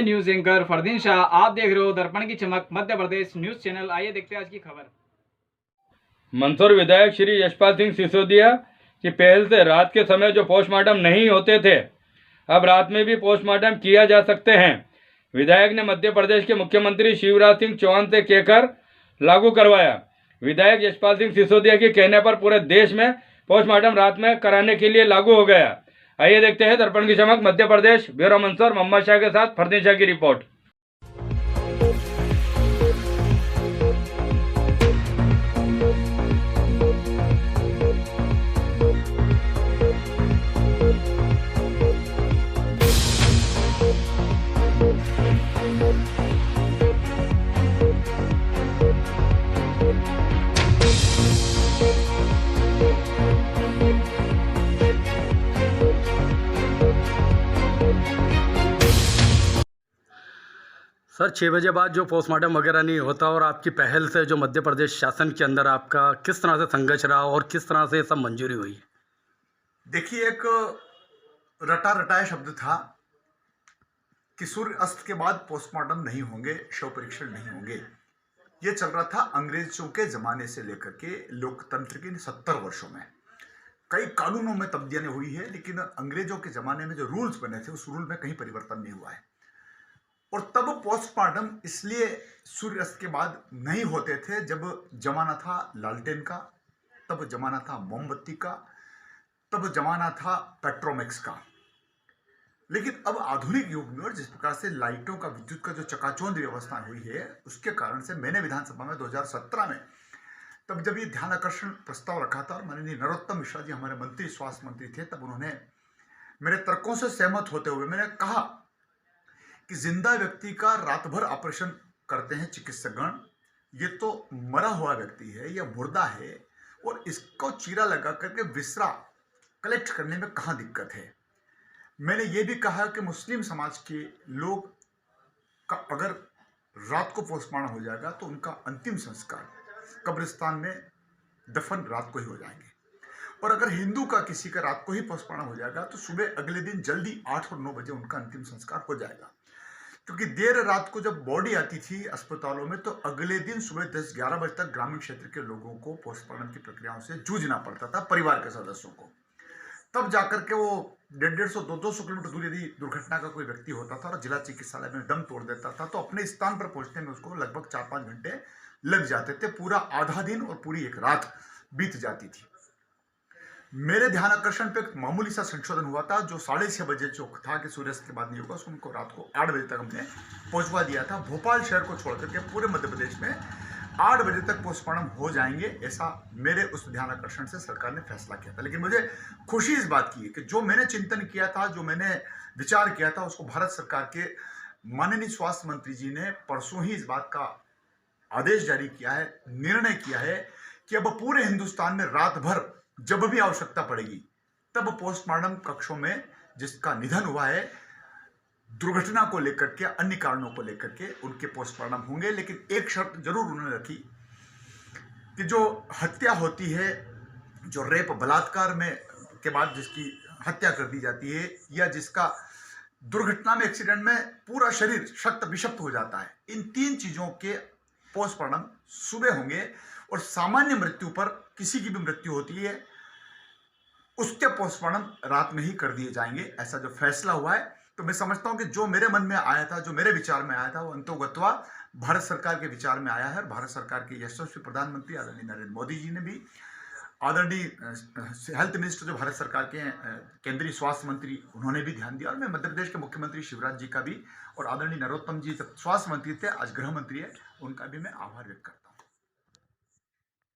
News anchor Fardeen Shah. आप देख रहे हो दर्पण की चमक मध्य प्रदेश न्यूज चैनल। आइए देखते हैं आज की खबर। मंदसौर विधायक श्री यशपाल सिंह सिसोदिया की पहल से रात के समय जो पोस्टमार्टम नहीं होते थे, अब रात में भी पोस्टमार्टम किया जा सकते हैं। विधायक ने मध्य प्रदेश के मुख्यमंत्री शिवराज सिंह चौहान से कहकर लागू करवाया। विधायक यशपाल सिंह सिसोदिया के कहने पर पूरे देश में पोस्टमार्टम रात में कराने के लिए लागू हो गया। आइए देखते हैं दर्पण की चमक मध्य प्रदेश। ब्यूरो मंदसौर, मोहम्मद शाह के साथ फरदीन शाह की रिपोर्ट। सर 6 बजे बाद जो पोस्टमार्टम वगैरह नहीं होता और आपकी पहल से जो मध्य प्रदेश शासन के अंदर आपका किस तरह से संघर्ष रहा और किस तरह से सब मंजूरी हुई? देखिए, एक रटा रटाया शब्द था कि सूर्य अस्त के बाद पोस्टमार्टम नहीं होंगे, शव परीक्षण नहीं होंगे। ये चल रहा था अंग्रेजों के जमाने से लेकर के लोकतंत्र के 70 वर्षों में। कई कानूनों में तब्दीलियां हुई है, लेकिन अंग्रेजों के जमाने में जो रूल्स बने थे उस रूल में कहीं परिवर्तन नहीं हुआ है। और तब पोस्टमार्टम इसलिए सूर्य अस्त के बाद नहीं होते थे जब जमाना था लालटेन का, तब जमाना था मोमबत्ती का, तब जमाना था पेट्रोमैक्स का। लेकिन अब आधुनिक युग में और जिस प्रकार से लाइटों का, विद्युत का जो चकाचौंध व्यवस्था हुई है, उसके कारण से मैंने विधानसभा में 2017 में तब जब ये ध्यान आकर्षण प्रस्ताव रखा था और माननीय नरोत्तम मिश्रा जी हमारे मंत्री, स्वास्थ्य मंत्री थे, तब उन्होंने मेरे तर्कों से सहमत होते हुए मैंने कहा कि जिंदा व्यक्ति का रात भर ऑपरेशन करते हैं चिकित्सकगण, ये तो मरा हुआ व्यक्ति है, यह मुर्दा है, और इसको चीरा लगा करके विसरा कलेक्ट करने में कहाँ दिक्कत है। मैंने ये भी कहा कि मुस्लिम समाज के लोग का अगर रात को पोस्टमार्टम हो जाएगा तो उनका अंतिम संस्कार कब्रिस्तान में दफन रात को ही हो जाएंगे, और अगर हिंदू का किसी का रात को ही पोस्टमार्टम हो जाएगा तो सुबह अगले दिन जल्दी 8 और 9 बजे उनका अंतिम संस्कार हो जाएगा। क्योंकि देर रात को जब बॉडी आती थी अस्पतालों में तो अगले दिन सुबह 10-11 बजे तक ग्रामीण क्षेत्र के लोगों को पोस्टमार्टम की प्रक्रियाओं से जूझना पड़ता था, परिवार के सदस्यों को। तब जाकर के वो 150-200 किलोमीटर दूर यदि दुर्घटना का कोई व्यक्ति होता था और जिला चिकित्सालय में दम तोड़ देता था तो अपने स्थान पर पहुंचने में उसको लगभग 4-5 घंटे लग जाते थे। पूरा आधा दिन और पूरी एक रात बीत जाती थी। मेरे ध्यान आकर्षण पे एक मामूली सा संशोधन हुआ था, जो 6:30 बजे जो था कि सूर्यास्त के बाद नहीं होगा, उनको रात को 8 बजे तक हमने पहुंचवा दिया था। भोपाल शहर को छोड़कर के पूरे मध्य प्रदेश में 8 बजे तक पोस्टमार्टम हो जाएंगे, ऐसा मेरे उस ध्यान आकर्षण से सरकार ने फैसला किया था। लेकिन मुझे खुशी इस बात की है कि जो मैंने चिंतन किया था, जो मैंने विचार किया था, उसको भारत सरकार के माननीय स्वास्थ्य मंत्री जी ने परसों ही इस बात का आदेश जारी किया है, निर्णय किया है कि अब पूरे हिंदुस्तान में रात भर जब भी आवश्यकता पड़ेगी तब पोस्टमार्टम कक्षों में जिसका निधन हुआ है, दुर्घटना को लेकर के, अन्य कारणों को लेकर के उनके पोस्टमार्टम होंगे। लेकिन एक शर्त जरूर उन्होंने रखी कि जो हत्या होती है, जो रेप बलात्कार में के बाद जिसकी हत्या कर दी जाती है, या जिसका दुर्घटना में, एक्सीडेंट में पूरा शरीर शक्त विषक्त हो जाता है, इन 3 चीजों के पोस्टमार्टम सुबह होंगे। और सामान्य मृत्यु पर किसी की भी मृत्यु होती है उसके पोस्टमार्टम रात में ही कर दिए जाएंगे, ऐसा जो फैसला हुआ है। तो मैं समझता हूं कि जो मेरे मन में आया था, जो मेरे विचार में आया था, वो अंतोगत्वा भारत सरकार के विचार में आया है। और भारत सरकार के यशस्वी प्रधानमंत्री आदरणीय नरेंद्र मोदी जी ने भी, आदरणीय हेल्थ मिनिस्टर जो भारत सरकार के केंद्रीय स्वास्थ्य मंत्री, उन्होंने भी ध्यान दिया। और मैं मध्य प्रदेश के मुख्यमंत्री शिवराज जी का भी, और आदरणीय नरोत्तम जी जब स्वास्थ्य मंत्री थे, आज गृह मंत्री है, उनका भी मैं आभार व्यक्त करता हूं।